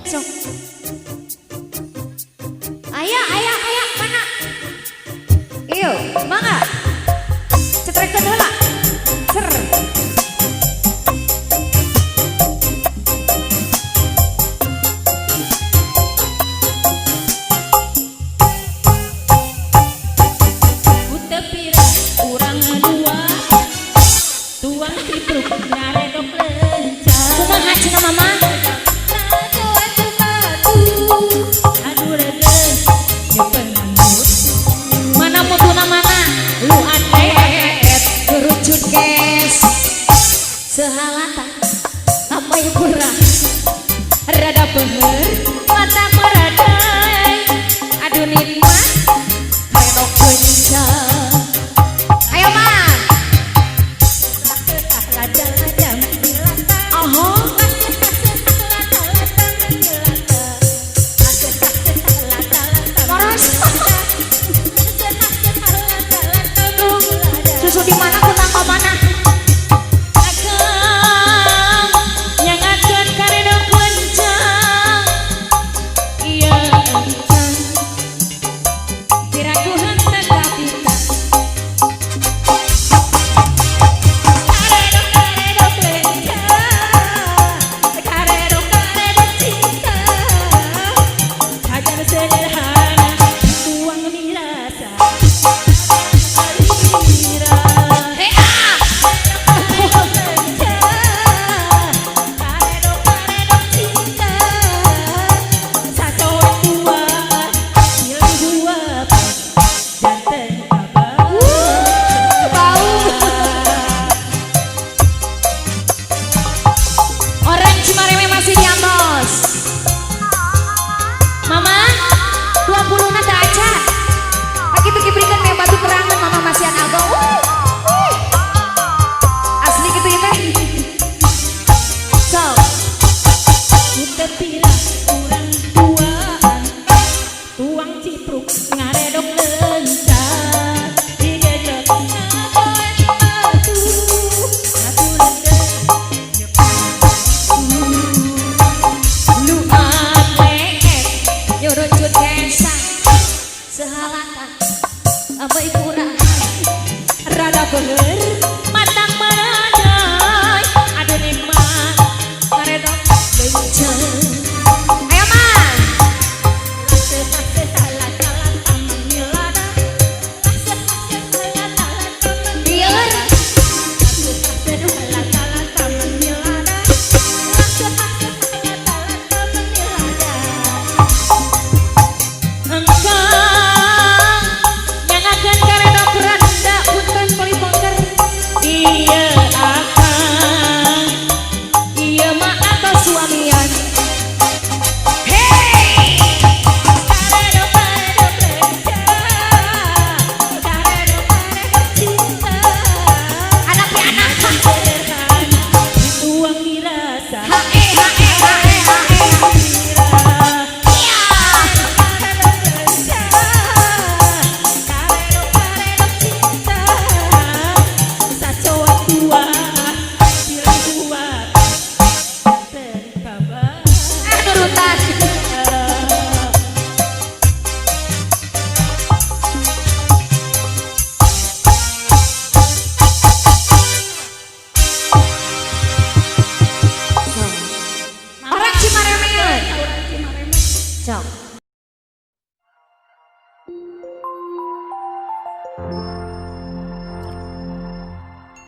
Sok. Ayah, mana? Iyo, mangga. Cetrekeun heula. Cer. Utepira urang dua. Tuang cipruk ngaredok lencah. Kumaha cenah mama? Mana mutuna mana? Lu adet kerucut kes. Sehalatan apa yang kurang? Rada bener, mata meradai. Aduh nikmat, redok kencang. Ayo man. Susu di mana kunang ke mana? Akang yang akan karedok kencang. Iya kencang. Pirakuhan tegapita. Karedok lencah. Karedok cinta. Hajar sederhana tuang mirasa. Orang Cimareme masih diantos. Mama, 20 nada aja. Lagi tuh diberikan kayak batu kerangan mama masih agak. Asli gitu ya teh. So, Utepira urang duaan. Tuang cipruk ngaredok lencah. Digejek ngadoet batu. lu adet nyurucut kesang. Sehalatan apa kurang? Rada bener matang meradai. Aduh nikmat ngaredok lencah. Ayo man. Biar Engkau yang akan karedok randa punten pelipongker. Iya akang, iya mah atau suamian. hey. Karedok lencah, karedok cinta. Anaknya anak. Sederhana dituang dirasa. Hae. Iya. Nurutan. Orang Cimareme. Cok.